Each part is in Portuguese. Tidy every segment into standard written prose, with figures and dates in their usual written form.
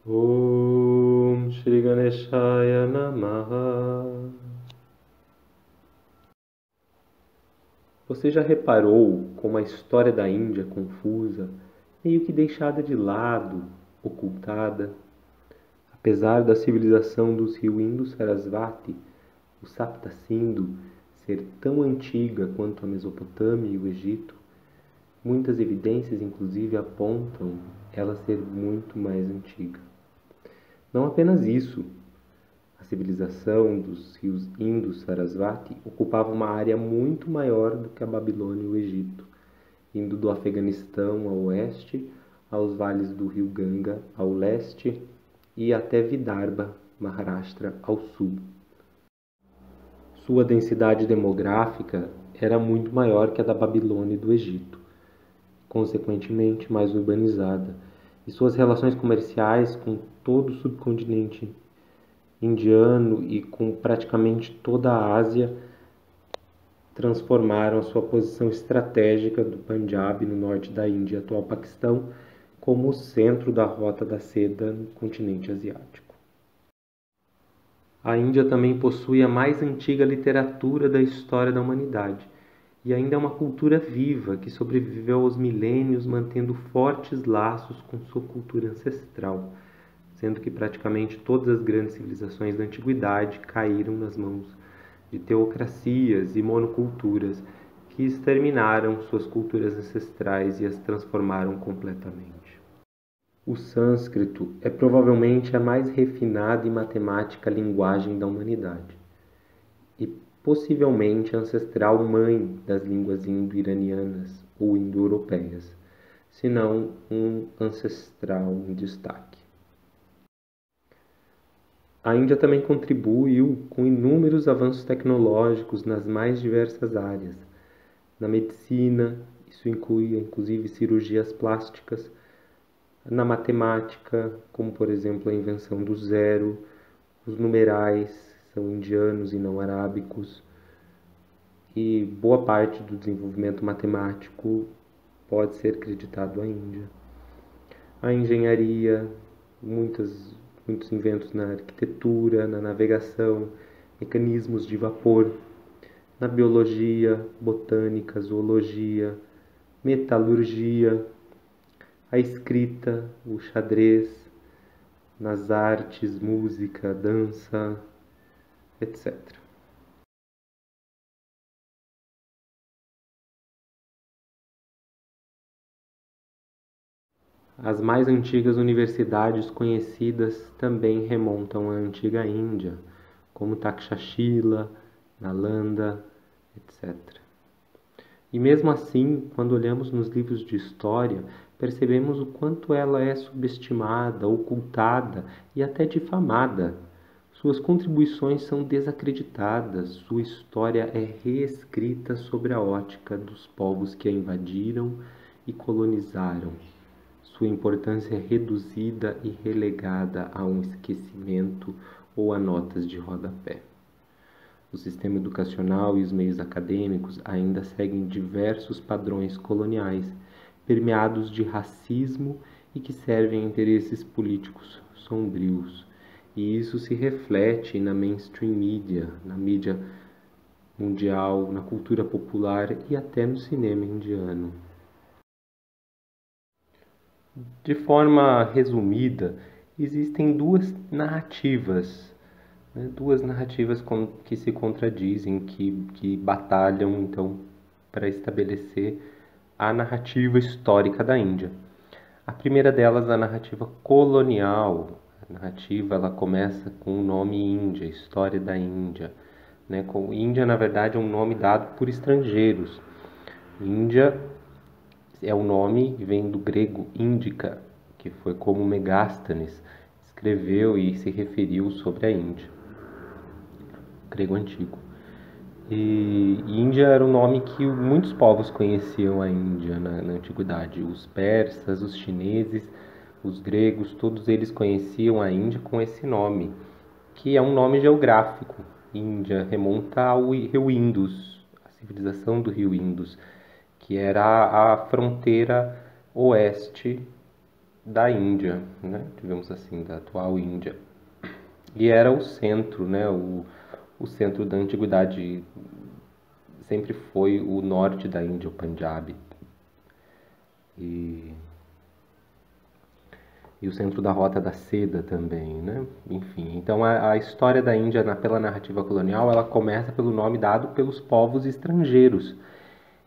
Om Shri Ganeshaya Namaha. Você já reparou como a história da Índia é confusa, meio que deixada de lado, ocultada? Apesar da civilização dos rios Indus-Sarasvati, o Sapta-Sindhu, ser tão antiga quanto a Mesopotâmia e o Egito, muitas evidências inclusive apontam ela ser muito mais antiga. Não apenas isso, a civilização dos rios Indus-Sarasvati ocupava uma área muito maior do que a Babilônia e o Egito, indo do Afeganistão ao oeste, aos vales do rio Ganga ao leste e até Vidarbha, Maharashtra, ao sul. Sua densidade demográfica era muito maior que a da Babilônia e do Egito, consequentemente mais urbanizada, e suas relações comerciais com todo o subcontinente indiano e com praticamente toda a Ásia transformaram a sua posição estratégica do Punjab no norte da Índia e atual Paquistão como o centro da Rota da Seda no continente asiático. A Índia também possui a mais antiga literatura da história da humanidade e ainda é uma cultura viva que sobreviveu aos milênios mantendo fortes laços com sua cultura ancestral, sendo que praticamente todas as grandes civilizações da antiguidade caíram nas mãos de teocracias e monoculturas que exterminaram suas culturas ancestrais e as transformaram completamente. O sânscrito é provavelmente a mais refinada e matemática linguagem da humanidade, e possivelmente a ancestral mãe das línguas indo-iranianas ou indo-europeias, se não um ancestral em destaque. A Índia também contribuiu com inúmeros avanços tecnológicos nas mais diversas áreas. Na medicina, isso inclui inclusive cirurgias plásticas, na matemática, como por exemplo a invenção do zero, os numerais são indianos e não arábicos, e boa parte do desenvolvimento matemático pode ser creditado à Índia. A engenharia, muitos inventos na arquitetura, na navegação, mecanismos de vapor, na biologia, botânica, zoologia, metalurgia, a escrita, o xadrez, nas artes, música, dança, etc. As mais antigas universidades conhecidas também remontam à antiga Índia, como Takshashila, Nalanda, etc. E mesmo assim, quando olhamos nos livros de história, percebemos o quanto ela é subestimada, ocultada e até difamada. Suas contribuições são desacreditadas, sua história é reescrita sobre a ótica dos povos que a invadiram e colonizaram. Sua importância é reduzida e relegada a um esquecimento ou a notas de rodapé. O sistema educacional e os meios acadêmicos ainda seguem diversos padrões coloniais, permeados de racismo e que servem a interesses políticos sombrios. E isso se reflete na mainstream media, na mídia mundial, na cultura popular e até no cinema indiano. De forma resumida, existem duas narrativas que se contradizem, que batalham então para estabelecer a narrativa histórica da Índia. A primeira delas é a narrativa colonial. A narrativa ela começa com o nome Índia, História da Índia. Índia, na verdade, é um nome dado por estrangeiros. Índia é o nome que vem do grego Índica, que foi como Megasthenes escreveu e se referiu sobre a Índia, grego antigo. E Índia era o nome que muitos povos conheciam a Índia na antiguidade. Os persas, os chineses, os gregos, todos eles conheciam a Índia com esse nome, que é um nome geográfico. Índia remonta ao rio Indus, a civilização do rio Indus, que era a fronteira oeste da Índia, né? Digamos assim, da atual Índia. E era o centro, né? O centro da antiguidade sempre foi o norte da Índia, o Punjab. E, e o centro da Rota da Seda também, né? Enfim, então a história da Índia pela narrativa colonial, ela começa pelo nome dado pelos povos estrangeiros.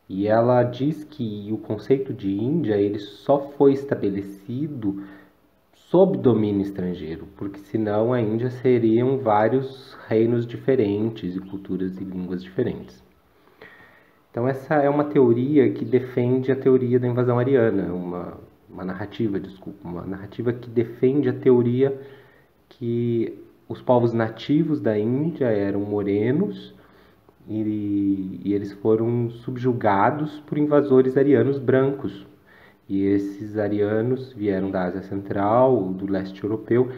E ela diz que o conceito de Índia ele só foi estabelecido sob domínio estrangeiro, porque senão a Índia seriam vários reinos diferentes e culturas e línguas diferentes. Então essa é uma teoria que defende a teoria da invasão ariana, uma narrativa, desculpa, uma narrativa que defende a teoria que os povos nativos da Índia eram morenos e eles foram subjugados por invasores arianos brancos. E esses arianos vieram da Ásia Central, do leste europeu,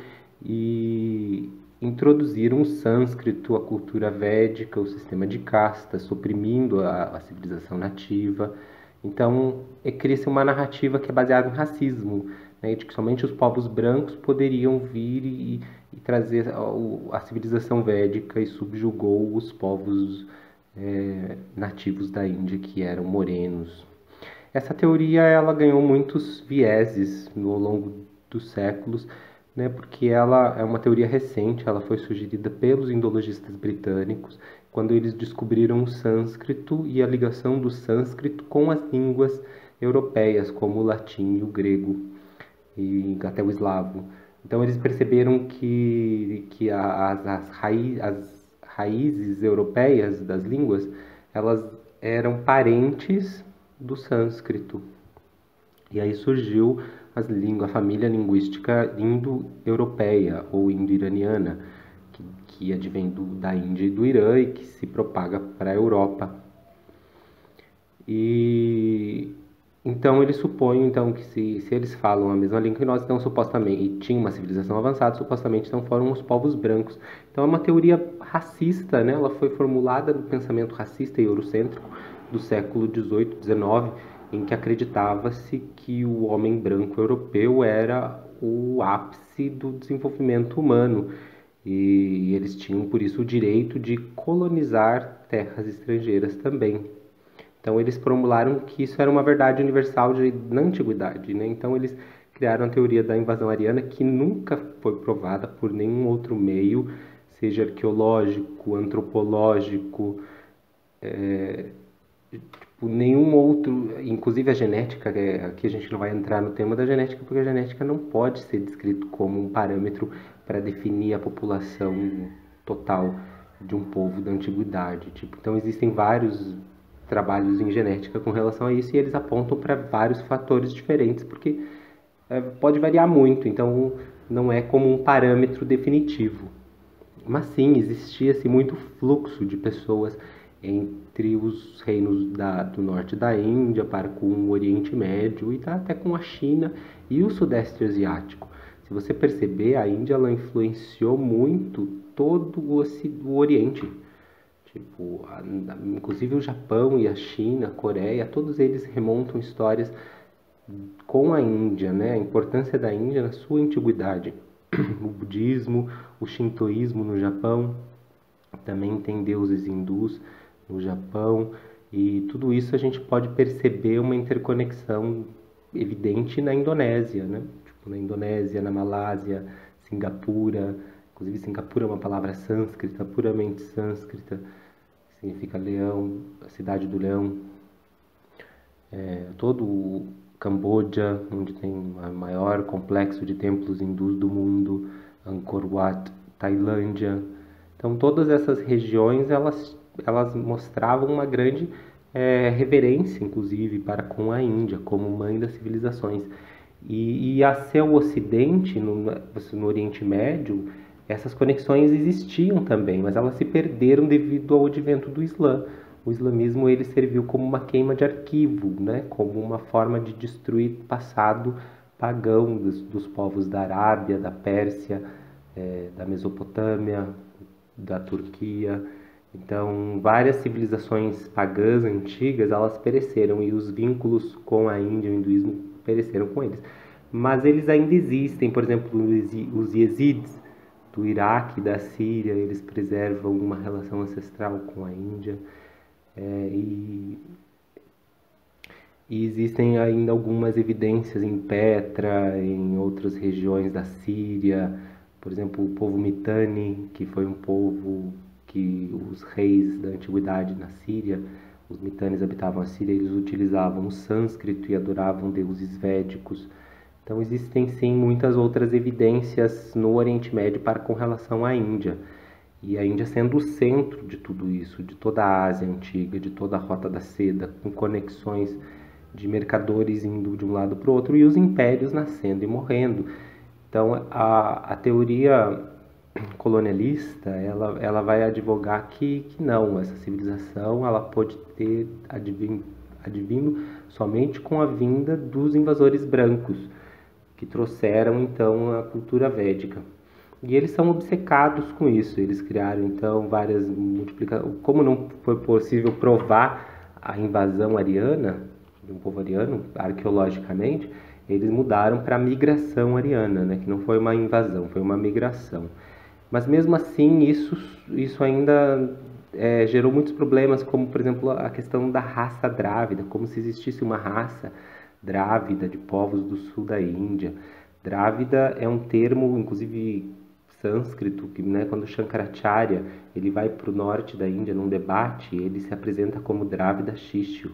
e introduziram o sânscrito, a cultura védica, o sistema de castas, suprimindo a civilização nativa. Então, cria-se uma narrativa que é baseada em racismo, né, de que somente os povos brancos poderiam vir e trazer a civilização védica e subjugou os povos nativos da Índia, que eram morenos. Essa teoria ela ganhou muitos vieses ao longo dos séculos, né, porque ela é uma teoria recente, ela foi sugerida pelos indologistas britânicos, quando eles descobriram o sânscrito e a ligação do sânscrito com as línguas europeias, como o latim e o grego, e até o eslavo. Então eles perceberam que as raízes europeias das línguas, elas eram parentes do sânscrito. E aí surgiu a família linguística indo-europeia ou indo-iraniana, que advém da Índia e do Irã e que se propaga para a Europa. E então eles supõem então, que se eles falam a mesma língua que nós, então supostamente, e tinham uma civilização avançada, supostamente então foram os povos brancos. Então é uma teoria racista, né? Ela foi formulada no pensamento racista e eurocêntrico do século XVIII, XIX, em que acreditava-se que o homem branco europeu era o ápice do desenvolvimento humano e eles tinham por isso o direito de colonizar terras estrangeiras também. Então eles formularam que isso era uma verdade universal na antiguidade, né? Então eles criaram a teoria da invasão ariana que nunca foi provada por nenhum outro meio, seja arqueológico, antropológico, tipo, nenhum outro, inclusive a genética, aqui a gente não vai entrar no tema da genética, porque a genética não pode ser descrito como um parâmetro para definir a população total de um povo da antiguidade. Tipo, então existem vários trabalhos em genética com relação a isso e eles apontam para vários fatores diferentes, porque pode variar muito, então não é como um parâmetro definitivo. Mas sim, existia-se muito fluxo de pessoas entre os reinos do norte da Índia para com o Oriente Médio e até com a China e o Sudeste Asiático. Se você perceber, a Índia ela influenciou muito todo o Oriente. Tipo, inclusive o Japão e a China, a Coreia, todos eles remontam histórias com a Índia, né? A importância da Índia na sua antiguidade. O budismo, o shintoísmo no Japão, também tem deuses hindus no Japão, e tudo isso a gente pode perceber uma interconexão evidente na Indonésia, né? Tipo, na Indonésia, na Malásia, Singapura. Inclusive, Singapura é uma palavra sânscrita, puramente sânscrita, significa leão, a cidade do leão. Todo o Camboja, onde tem o maior complexo de templos hindus do mundo, Angkor Wat, Tailândia. Então, todas essas regiões, elas mostravam uma grande reverência, inclusive, para com a Índia, como mãe das civilizações. E a seu ocidente, no Oriente Médio, essas conexões existiam também, mas elas se perderam devido ao advento do Islã. O islamismo ele serviu como uma queima de arquivo, né? Como uma forma de destruir o passado pagão dos povos da Arábia, da Pérsia, da Mesopotâmia, da Turquia. Então, várias civilizações pagãs antigas, elas pereceram e os vínculos com a Índia e o hinduísmo pereceram com eles. mas eles ainda existem. Por exemplo, os Yazidis do Iraque e da Síria, eles preservam uma relação ancestral com a Índia. E existem ainda algumas evidências em Petra, em outras regiões da Síria, por exemplo, o povo Mitanni, que foi um povo que os reis da antiguidade na Síria, os Mitannis habitavam a Síria, eles utilizavam o sânscrito e adoravam deuses védicos. Então existem sim muitas outras evidências no Oriente Médio com relação à Índia. E a Índia sendo o centro de tudo isso, de toda a Ásia antiga, de toda a Rota da Seda, com conexões de mercadores indo de um lado para o outro e os impérios nascendo e morrendo. Então a teoria colonialista ela vai advogar que não, essa civilização ela pode ter advindo somente com a vinda dos invasores brancos, que trouxeram então a cultura védica. E eles são obcecados com isso, eles criaram então várias multiplicações. Como não foi possível provar a invasão ariana, de um povo ariano, arqueologicamente, eles mudaram para a migração ariana, né? Que não foi uma invasão, foi uma migração. Mas mesmo assim, isso ainda gerou muitos problemas, como por exemplo a questão da raça drávida, como se existisse uma raça drávida de povos do sul da Índia. Drávida é um termo, inclusive sânscrito, que, né, quando Shankaracharya ele vai para o norte da Índia num debate, ele se apresenta como Drávida Shishyu,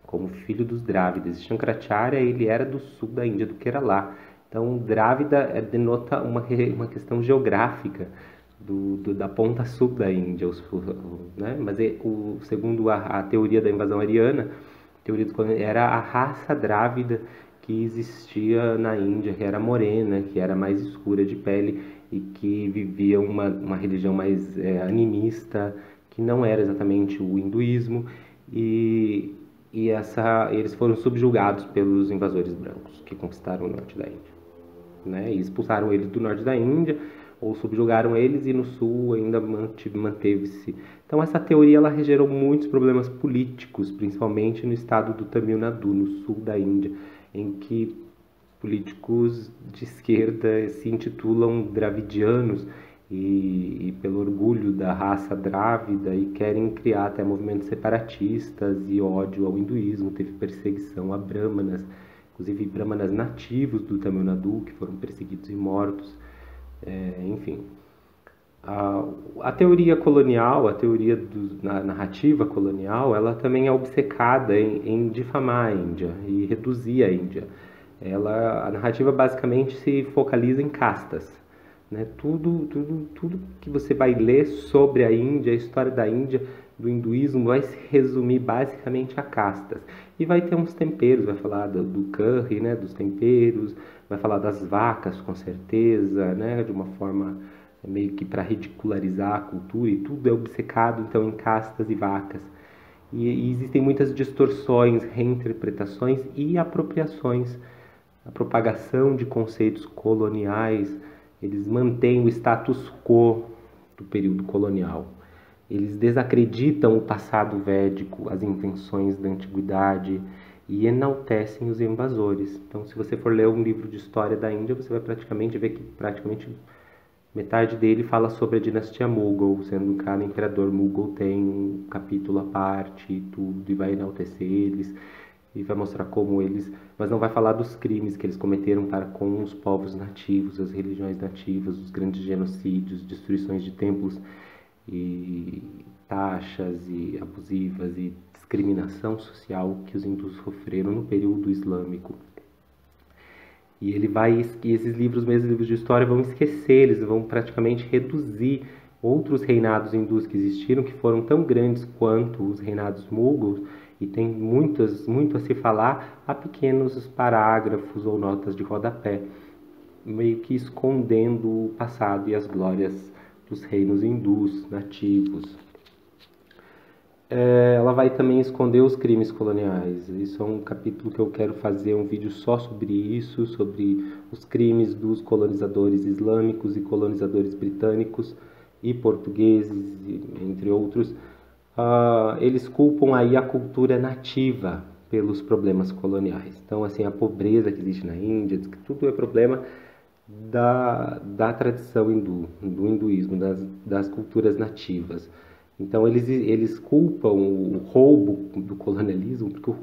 como filho dos Drávidas. Shankaracharya ele era do sul da Índia, do Kerala. Então, Drávida denota uma questão geográfica da ponta sul da Índia, né? Mas segundo a teoria da invasão ariana, era a raça drávida que existia na Índia, que era morena, que era mais escura de pele e que vivia uma religião mais animista, que não era exatamente o hinduísmo, e eles foram subjugados pelos invasores brancos que conquistaram o norte da Índia, né? E expulsaram eles do norte da Índia, ou subjugaram eles, e no sul ainda manteve-se. Então essa teoria ela gerou muitos problemas políticos, principalmente no estado do Tamil Nadu, no sul da Índia, em que políticos de esquerda se intitulam dravidianos e pelo orgulho da raça drávida, e querem criar até movimentos separatistas e ódio ao hinduísmo. Teve perseguição a brahmanas, inclusive brahmanas nativos do Tamil Nadu, que foram perseguidos e mortos. Enfim, a teoria colonial, a teoria da narrativa colonial, ela também é obcecada em difamar a Índia e reduzir a Índia. A narrativa basicamente se focaliza em castas, né? Tudo que você vai ler sobre a Índia, a história da Índia, do hinduísmo, vai se resumir basicamente a castas. E vai ter uns temperos, vai falar do curry, né, dos temperos, vai falar das vacas, com certeza, né, de uma forma meio que para ridicularizar a cultura, e tudo é obcecado então em castas e vacas. E existem muitas distorções, reinterpretações e apropriações. A propagação de conceitos coloniais, eles mantêm o status quo do período colonial. Eles desacreditam o passado védico, as invenções da antiguidade, e enaltecem os invasores. Então, se você for ler um livro de história da Índia, você vai praticamente ver que metade dele fala sobre a dinastia Mughal, sendo que cada imperador Mughal tem um capítulo à parte e tudo, e vai enaltecer eles, e vai mostrar como eles... Mas não vai falar dos crimes que eles cometeram para com os povos nativos, as religiões nativas, os grandes genocídios, destruições de templos, e taxas e abusivas e discriminação social que os hindus sofreram no período islâmico. E esses livros, mesmo livros de história, vão esquecer, eles vão praticamente reduzir outros reinados hindus que existiram, que foram tão grandes quanto os reinados mughals, e tem muito a se falar, a pequenos parágrafos ou notas de rodapé, meio que escondendo o passado e as glórias dos reinos hindus nativos. Ela vai também esconder os crimes coloniais. Isso é um capítulo que eu quero fazer um vídeo só sobre isso, sobre os crimes dos colonizadores islâmicos e colonizadores britânicos e portugueses, entre outros. Eles culpam aí a cultura nativa pelos problemas coloniais. Então, assim, a pobreza que existe na Índia, diz que tudo é problema da tradição do hinduísmo, das culturas nativas. Então, eles culpam o roubo do colonialismo, porque o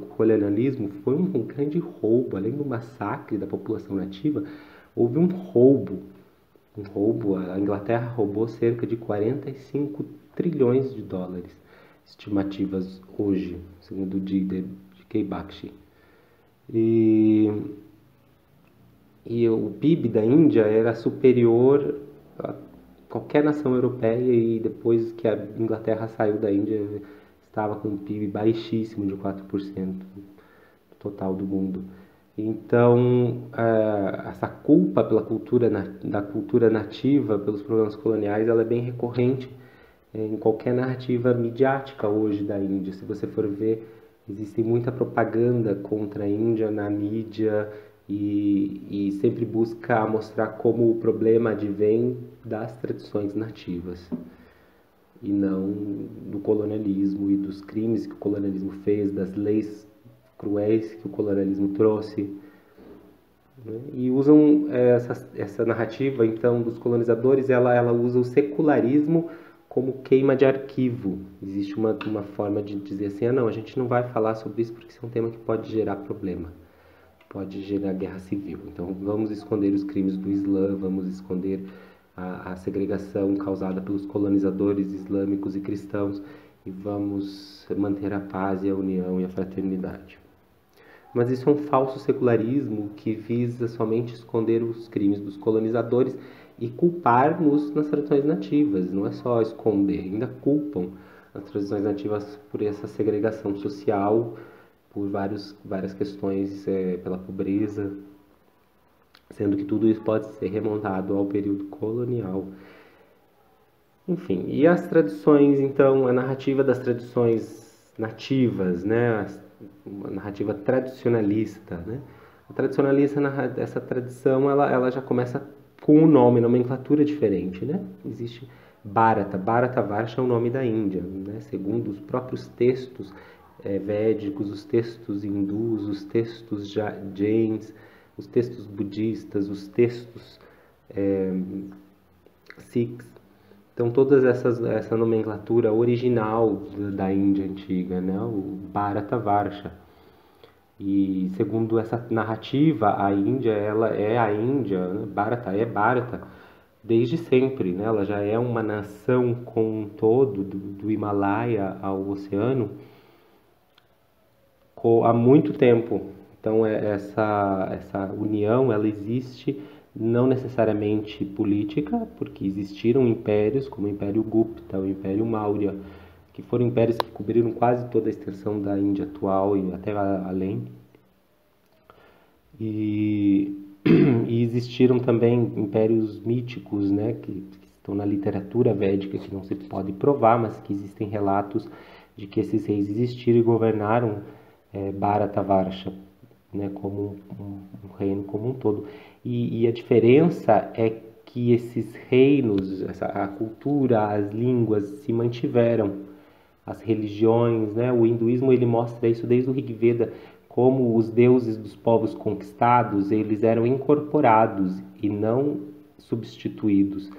colonialismo foi um grande roubo, além do massacre da população nativa, houve um roubo. A Inglaterra roubou cerca de 45 trilhões de dólares, estimativas hoje, segundo o G.K. Bakshi. E o PIB da Índia era superior a qualquer nação europeia, e depois que a Inglaterra saiu da Índia, estava com um PIB baixíssimo de 4% do total do mundo. Então, essa culpa pela da cultura nativa, pelos problemas coloniais, ela é bem recorrente em qualquer narrativa midiática hoje da Índia. Se você for ver, existe muita propaganda contra a Índia na mídia, e sempre busca mostrar como o problema advém das tradições nativas e não do colonialismo e dos crimes que o colonialismo fez, das leis cruéis que o colonialismo trouxe, né? E usam essa narrativa, então, dos colonizadores, ela usa o secularismo como queima de arquivo. Existe uma forma de dizer assim, não, a gente não vai falar sobre isso porque isso é um tema que pode gerar problema, pode gerar guerra civil. Então, vamos esconder os crimes do Islã, vamos esconder a segregação causada pelos colonizadores islâmicos e cristãos, e vamos manter a paz e a união e a fraternidade. Mas isso é um falso secularismo que visa somente esconder os crimes dos colonizadores e culpar-nos nas tradições nativas. Não é só esconder, ainda culpam as tradições nativas por essa segregação social, por várias questões, pela pobreza, sendo que tudo isso pode ser remontado ao período colonial. Enfim, e as tradições, então, a narrativa das tradições nativas, né? Uma narrativa tradicionalista, né? A tradicionalista, essa tradição, ela já começa com um nome, nomenclatura diferente, né? Existe Bharata. Bharatavarsha é o nome da Índia, né? Segundo os próprios textos védicos, os textos hindus, os textos jains, os textos budistas, os textos sikhs. Então, toda essa nomenclatura original da Índia antiga, né? O Bharatavarsha. E segundo essa narrativa, a Índia, ela é a Índia, né? Bharata é Bharata desde sempre, né? Ela já é uma nação com um todo, do Himalaia ao oceano, há muito tempo. Então, essa união, ela existe não necessariamente política, porque existiram impérios, como o Império Gupta, o Império Maurya, que foram impérios que cobriram quase toda a extensão da Índia atual e até além. E existiram também impérios míticos, né, que estão na literatura védica, que não se pode provar, mas que existem relatos de que esses reis existiram e governaram Bharatavarsha, né, como um reino como um todo. E a diferença é que esses reinos, a cultura, as línguas se mantiveram, as religiões, né? O hinduísmo, ele mostra isso desde o Rig Veda, como os deuses dos povos conquistados, eles eram incorporados e não substituídos.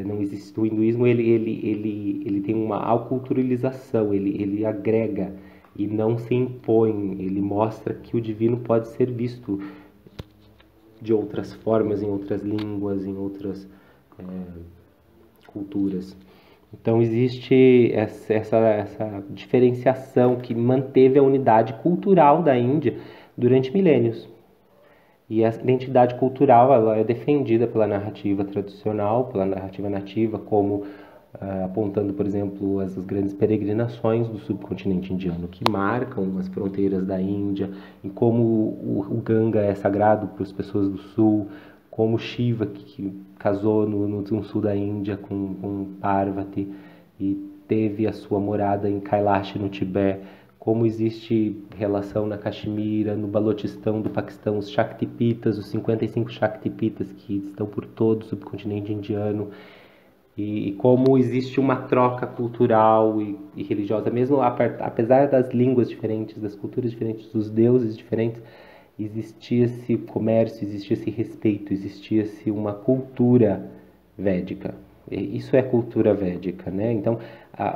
Não existe, o hinduísmo, ele tem uma aculturalização, ele agrega e não se impõe, ele mostra que o divino pode ser visto de outras formas, em outras línguas, em outras culturas. Então existe essa diferenciação que manteve a unidade cultural da Índia durante milênios. E essa identidade cultural, ela é defendida pela narrativa tradicional, pela narrativa nativa, como apontando, por exemplo, as grandes peregrinações do subcontinente indiano, que marcam as fronteiras da Índia, e como o Ganga é sagrado para as pessoas do sul, como Shiva, que casou no sul da Índia com Parvati e teve a sua morada em Kailash, no Tibete, como existe relação na Caxemira, no Balotistão do Paquistão, os Shaktipitas, os 55 Shaktipitas que estão por todo o subcontinente indiano. e como existe uma troca cultural e religiosa, mesmo apesar das línguas diferentes, das culturas diferentes, dos deuses diferentes, existia esse comércio, existia esse respeito, existia-se uma cultura védica. Isso é cultura védica, né? Então,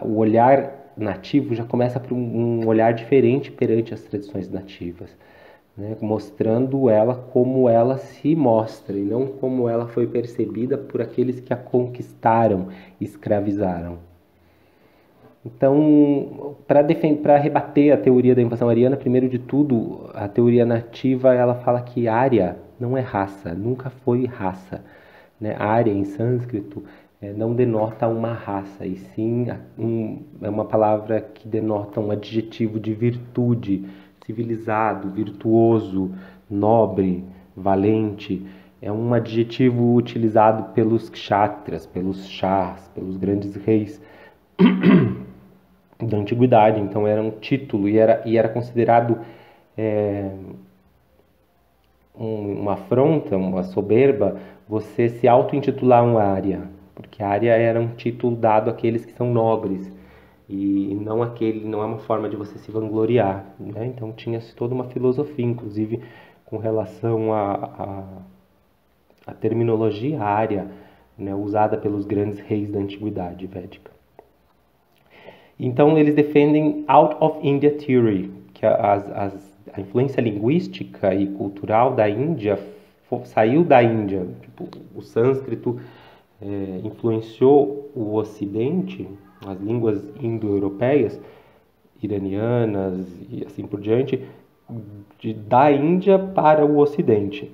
o olhar nativo já começa por um olhar diferente perante as tradições nativas, né? Mostrando ela como ela se mostra e não como ela foi percebida por aqueles que a conquistaram, escravizaram. Então, para rebater a teoria da invasão ariana, primeiro de tudo, a teoria nativa ela fala que Arya não é raça, nunca foi raça, né? Arya em sânscrito não denota uma raça, e sim é uma palavra que denota um adjetivo de virtude, civilizado, virtuoso, nobre, valente. É um adjetivo utilizado pelos kshatras, pelos shahs, pelos grandes reis da antiguidade. Então era um título e era considerado uma afronta, uma soberba, você se auto-intitular um Arya, porque Arya era um título dado àqueles que são nobres e não não é uma forma de você se vangloriar, né? Então tinha-se toda uma filosofia, inclusive com relação à terminologia Arya, né, usada pelos grandes reis da antiguidade védica. Então eles defendem Out of India Theory, que a influência linguística e cultural da Índia saiu da Índia. Tipo, o sânscrito influenciou o Ocidente, as línguas indo-europeias, iranianas e assim por diante, da Índia para o Ocidente.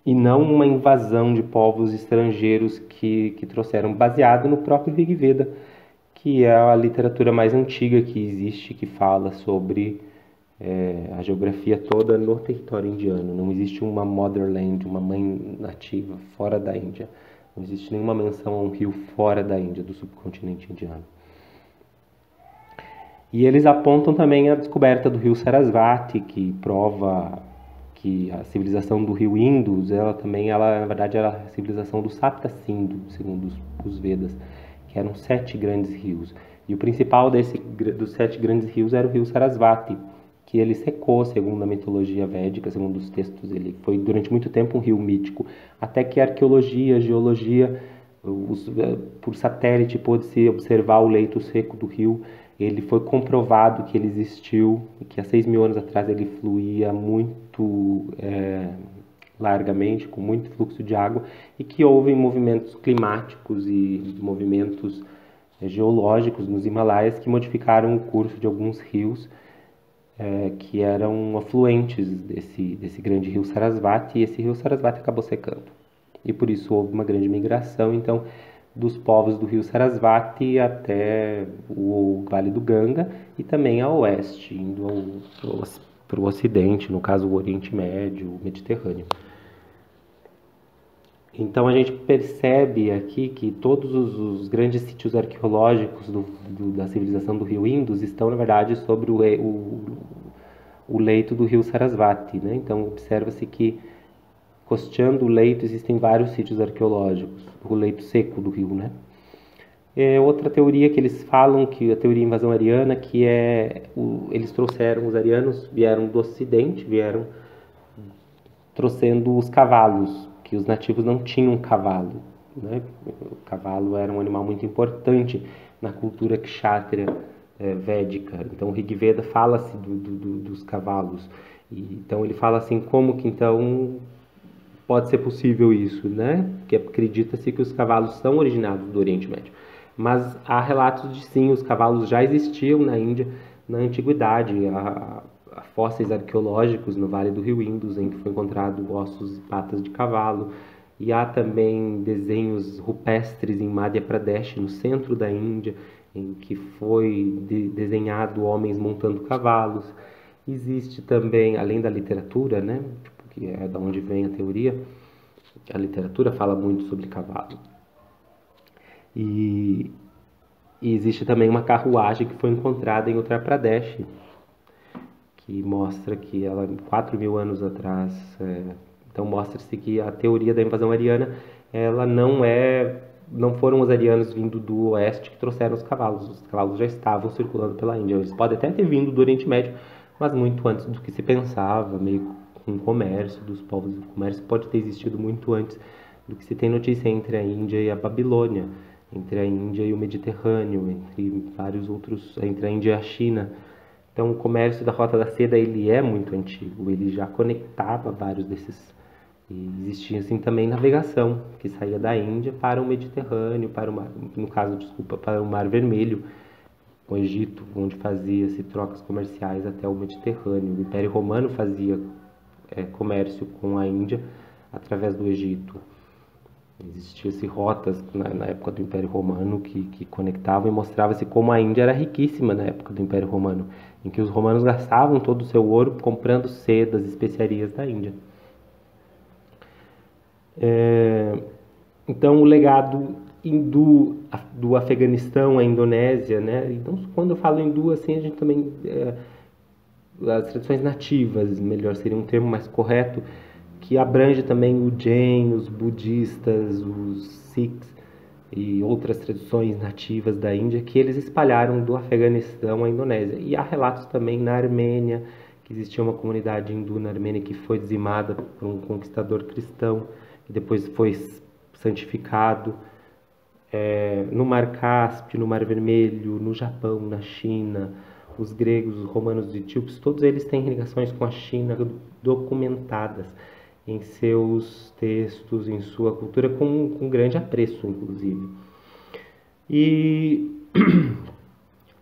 E não uma invasão de povos estrangeiros que trouxeram, baseado no próprio Rig Veda, que é a literatura mais antiga que existe, que fala sobre a geografia toda no território indiano. Não existe uma motherland, uma mãe nativa fora da Índia. Não existe nenhuma menção a um rio fora da Índia, do subcontinente indiano. E eles apontam também a descoberta do rio Sarasvati, que prova que a civilização do rio Indus, na verdade, era a civilização do Sapta Sindhu, segundo os Vedas, que eram 7 grandes rios. E o principal dos 7 grandes rios era o rio Sarasvati, que ele secou, segundo a mitologia védica, segundo os textos. Ele foi durante muito tempo um rio mítico, até que a arqueologia, a geologia, por satélite pôde-se observar o leito seco do rio. Ele foi comprovado que ele existiu, que há 6.000 anos atrás ele fluía muito largamente, com muito fluxo de água, e que houve movimentos climáticos e movimentos geológicos nos Himalaias que modificaram o curso de alguns rios que eram afluentes desse grande rio Sarasvati, e esse rio Sarasvati acabou secando. E por isso houve uma grande migração, então, dos povos do rio Sarasvati até o Vale do Ganga e também a oeste, indo para o ocidente, no caso o Oriente Médio, o Mediterrâneo. Então a gente percebe aqui que todos os grandes sítios arqueológicos da civilização do rio Indus estão, na verdade, sobre o leito do rio Sarasvati, né? Então observa-se que, costeando o leito, existem vários sítios arqueológicos, o leito seco do rio, né? Outra teoria que eles falam, que a teoria invasão ariana, que eles trouxeram, os arianos vieram do ocidente, trouxendo os cavalos, que os nativos não tinham cavalo, né? O cavalo era um animal muito importante na cultura kshatriya védica. Então o Rig Veda fala-se dos cavalos. Então ele fala assim, como que então pode ser possível isso, né? Porque acredita-se que os cavalos são originados do Oriente Médio. Mas há relatos de sim, os cavalos já existiam na Índia na antiguidade. Há fósseis arqueológicos no Vale do Rio Indus, em que foi encontrado ossos e patas de cavalo. E há também desenhos rupestres em Madhya Pradesh, no centro da Índia, em que foi desenhado homens montando cavalos. Existe também, além da literatura, né, que é da onde vem a teoria, a literatura fala muito sobre cavalo. E existe também uma carruagem que foi encontrada em Uttar Pradesh, que mostra que ela, 4.000 anos atrás, então mostra-se que a teoria da invasão ariana, ela não é não foram os arianos vindo do oeste que trouxeram os cavalos já estavam circulando pela Índia. Eles podem até ter vindo do Oriente Médio, mas muito antes do que se pensava, meio com o comércio dos povos. O comércio pode ter existido muito antes do que se tem notícia entre a Índia e a Babilônia, entre a Índia e o Mediterrâneo, entre vários outros, entre a Índia e a China. Então, o comércio da Rota da Seda ele é muito antigo, ele já conectava vários desses. E existia assim também navegação, que saía da Índia para o Mediterrâneo, para o mar, no caso, desculpa, para o Mar Vermelho, o Egito, onde fazia-se trocas comerciais até o Mediterrâneo. O Império Romano fazia comércio com a Índia através do Egito. Existiam rotas na época do Império Romano que conectavam e mostrava-se como a Índia era riquíssima na época do Império Romano, em que os romanos gastavam todo o seu ouro comprando sedas e especiarias da Índia. Então, o legado hindu do Afeganistão, a Indonésia, né? Então, quando eu falo hindu, assim, a gente também as tradições nativas, melhor seria um termo mais correto, que abrange também o Jain, os budistas, os Sikhs e outras tradições nativas da Índia que eles espalharam do Afeganistão à Indonésia. E há relatos também na Armênia, que existia uma comunidade hindu na Armênia que foi dizimada por um conquistador cristão, que depois foi santificado. No Mar Cáspio, no Mar Vermelho, no Japão, na China, os gregos, os romanos e etíopes, todos eles têm ligações com a China documentadas em seus textos, em sua cultura, com grande apreço, inclusive. E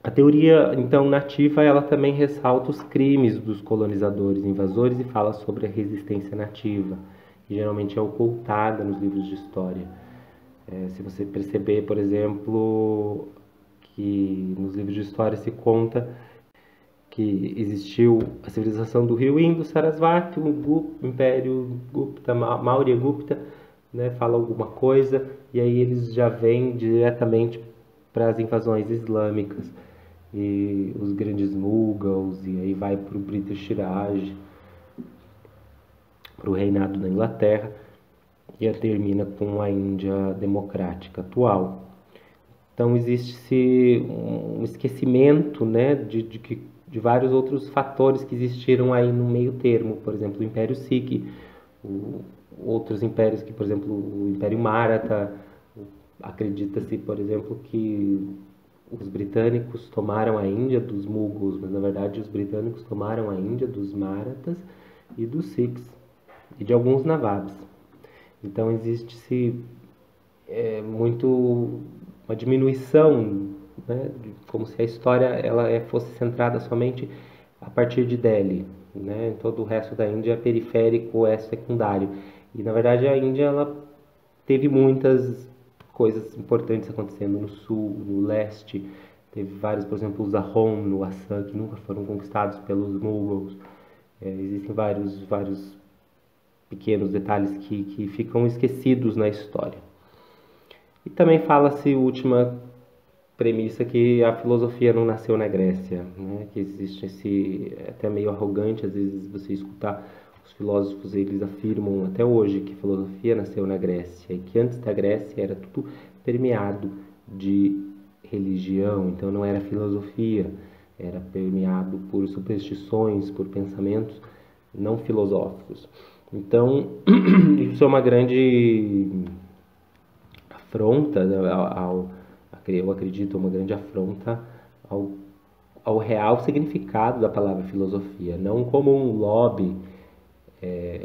a teoria, então, nativa, ela também ressalta os crimes dos colonizadores invasores e fala sobre a resistência nativa, que geralmente é ocultada nos livros de história. Se você perceber, por exemplo, que nos livros de história se conta que existiu a civilização do rio Indo, Sarasvati, o Império Gupta, Maurya Gupta, né, fala alguma coisa, e aí eles já vêm diretamente para as invasões islâmicas, e os grandes Mughals, e aí vai para o British Raj, para o reinado da Inglaterra, e termina com a Índia democrática atual. Então existe um esquecimento, né, de vários outros fatores que existiram aí no meio termo, por exemplo, o Império Sikh, outros impérios que, por exemplo, o Império Maratha, acredita-se, por exemplo, que os britânicos tomaram a Índia dos Mughals, mas na verdade os britânicos tomaram a Índia dos Marathas e dos Sikhs e de alguns Nawabs. Então existe-se muito uma diminuição, né, como se a história ela fosse centrada somente a partir de Delhi, né? Todo o resto da Índia é periférico, é secundário. E na verdade a Índia ela teve muitas coisas importantes acontecendo no sul, no leste. Teve vários, por exemplo, os Ahom no Assam, que nunca foram conquistados pelos Mughals. Existem vários pequenos detalhes que ficam esquecidos na história. E também fala-se, última premissa, que a filosofia não nasceu na Grécia, né? Que existe esse, até meio arrogante, às vezes você escutar os filósofos, eles afirmam até hoje que a filosofia nasceu na Grécia e que antes da Grécia era tudo permeado de religião, então não era filosofia, era permeado por superstições, por pensamentos não filosóficos. Então, isso é uma grande afronta eu acredito, uma grande afronta ao real significado da palavra filosofia, não como um lobby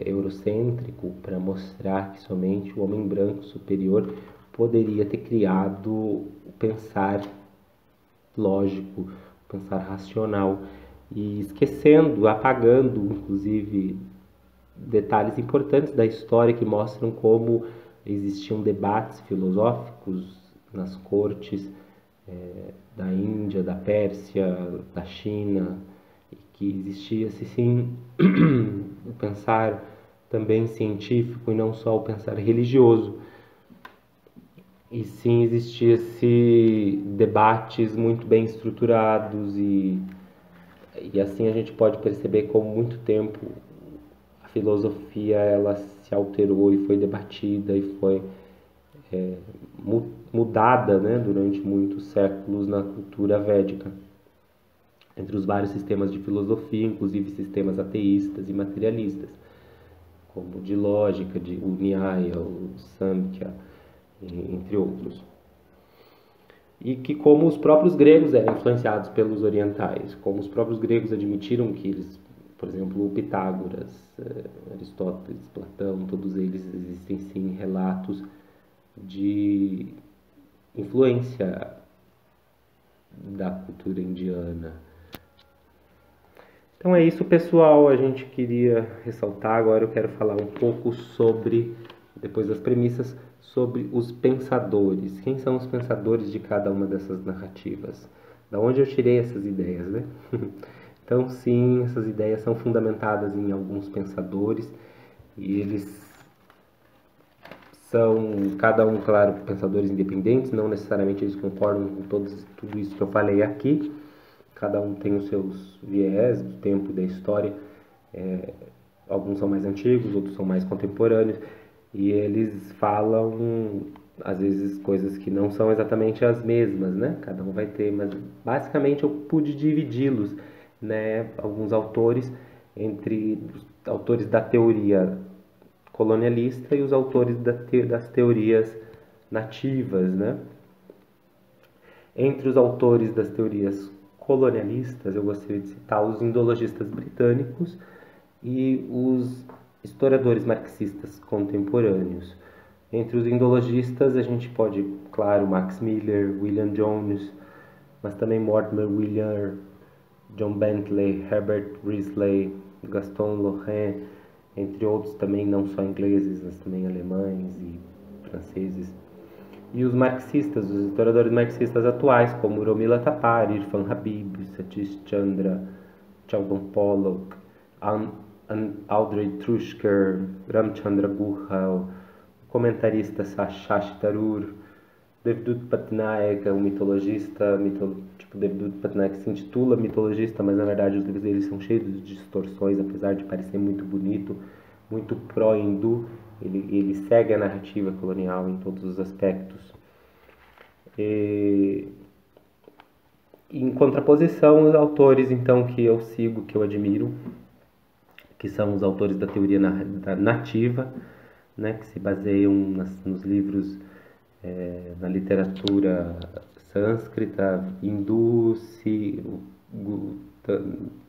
eurocêntrico para mostrar que somente o homem branco superior poderia ter criado o pensar lógico, o pensar racional, e esquecendo, apagando, inclusive, detalhes importantes da história que mostram como existiam debates filosóficos nas cortes da Índia, da Pérsia, da China, e que existia-se sim o pensar também científico e não só o pensar religioso. E sim existia-se debates muito bem estruturados e assim a gente pode perceber como muito tempo a filosofia ela se alterou e foi debatida e foi mudada, né, durante muitos séculos na cultura védica, entre os vários sistemas de filosofia, inclusive sistemas ateístas e materialistas, como o de lógica, o Nyaya, o Samkhya, entre outros. E que como os próprios gregos eram influenciados pelos orientais, como os próprios gregos admitiram que eles, por exemplo, o Pitágoras, Aristóteles, Platão, todos eles existem sim relatos de influência da cultura indiana. Então é isso, pessoal. A gente queria ressaltar. Agora eu quero falar um pouco sobre, depois das premissas, sobre os pensadores. Quem são os pensadores de cada uma dessas narrativas? Da onde eu tirei essas ideias, né? Então, sim, essas ideias são fundamentadas em alguns pensadores e eles são, cada um, claro, pensadores independentes, não necessariamente eles concordam com tudo isso que eu falei aqui. Cada um tem os seus viés do tempo e da história. Alguns são mais antigos, outros são mais contemporâneos. E eles falam, às vezes, coisas que não são exatamente as mesmas, né? Cada um vai ter, mas basicamente eu pude dividi-los, né? Alguns autores entre os autores da teoria colonialista e os autores das teorias nativas, né? Entre os autores das teorias colonialistas, eu gostaria de citar os indologistas britânicos e os historiadores marxistas contemporâneos. Entre os indologistas, a gente pode, claro, Max Miller, William Jones, mas também Mortimer Wheeler, John Bentley, Herbert Risley, Gaston Lorrain, entre outros também, não só ingleses, mas também alemães e franceses. E os marxistas, os historiadores marxistas atuais, como Romila Thapar, Irfan Habib, Satish Chandra, Sheldon Pollock, Audrey Truschker, Ramchandra Guha, o comentarista Shashi Tharoor, Devdutt Patnaik, um mitologista, Devdutt Patnaik se intitula mitologista, mas na verdade os livros dele são cheios de distorções, apesar de parecer muito bonito, muito pró-hindu, ele segue a narrativa colonial em todos os aspectos. Em contraposição, os autores então que eu sigo, que eu admiro, que são os autores da teoria nativa, né, que se baseiam nos livros, na literatura sânscrita, hindu,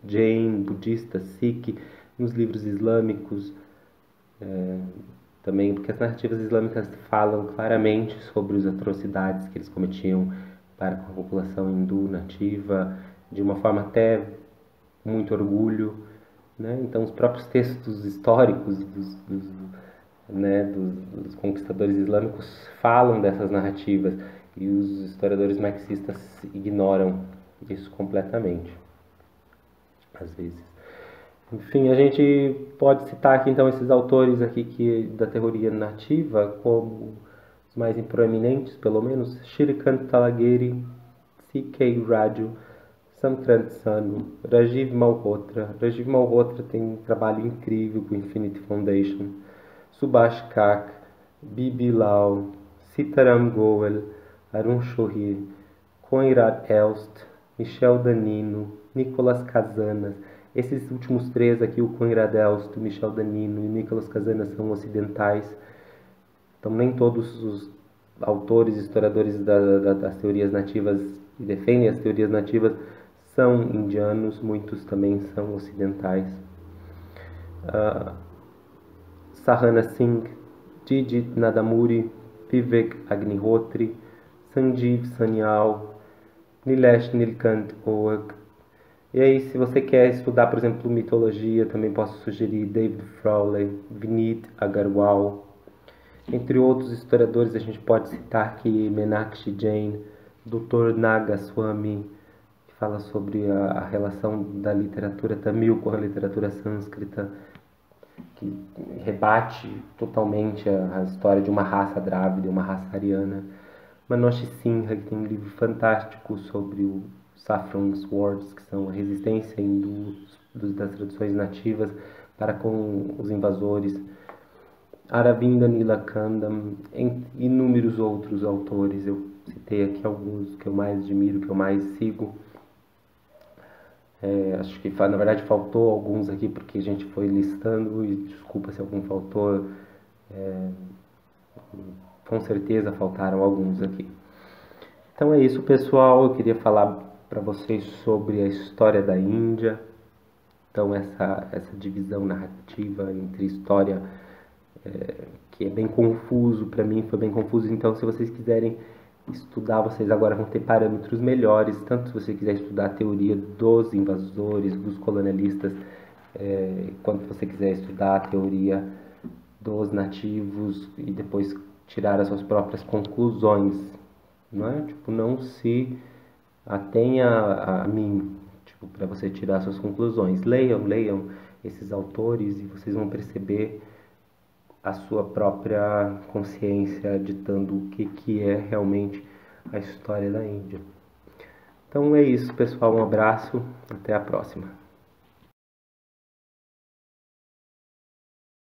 Jain, budista, Sikh, nos livros islâmicos, também porque as narrativas islâmicas falam claramente sobre as atrocidades que eles cometiam para com a população hindu nativa, de uma forma até com muito orgulho, né? Então os próprios textos históricos dos conquistadores islâmicos falam dessas narrativas e os historiadores marxistas ignoram isso completamente, às vezes. Enfim, a gente pode citar aqui então esses autores aqui da teoria nativa como os mais proeminentes, pelo menos, Shrikant Talageri, C.K. Raju, Samkrant Sanu, Rajiv Malhotra. Rajiv Malhotra tem um trabalho incrível com o Infinity Foundation. Subhash Kak, Bibi Lal, Sitaram Goel, Arun Shohir, Conrad Elst, Michel Danino, Nicolas Casanas. Esses últimos três aqui, o Conrad Elst, o Michel Danino e o Nicolas Casanas, são ocidentais. Então nem todos os autores e historiadores das teorias nativas que defendem as teorias nativas são indianos, muitos também são ocidentais. Sahana Singh, Jijit Nadamuri, Vivek Agnihotri, Sanjeev Sanyal, Nilesh Nilkant Oak. E aí, se você quer estudar, por exemplo, mitologia, também posso sugerir David Frawley, Vineet Agarwal. Entre outros historiadores, a gente pode citar aqui Meenakshi Jain, Dr. Nagaswamy, que fala sobre a relação da literatura tamil com a literatura sânscrita, que rebate totalmente a história de uma raça drávida, uma raça ariana. Manoshi Sinha, que tem um livro fantástico sobre o Saffron Swords, que são a resistência das tradições nativas para com os invasores. Aravinda Nilakanda, inúmeros outros autores. Eu citei aqui alguns que eu mais admiro, que eu mais sigo. Acho que na verdade faltou alguns aqui porque a gente foi listando, e desculpa se algum faltou, com certeza faltaram alguns aqui. Então é isso, pessoal. Eu queria falar para vocês sobre a história da Índia. Então essa divisão narrativa entre história, que é bem confuso, para mim foi bem confuso. Então, se vocês quiserem estudar, vocês agora vão ter parâmetros melhores, tanto se você quiser estudar a teoria dos invasores, dos colonialistas, quanto se você quiser estudar a teoria dos nativos e depois tirar as suas próprias conclusões, não é? Tipo, não se atenha a mim, tipo, para você tirar suas conclusões. Leiam esses autores e vocês vão perceber a sua própria consciência ditando o que é realmente a história da Índia. Então é isso, pessoal. Um abraço. Até a próxima.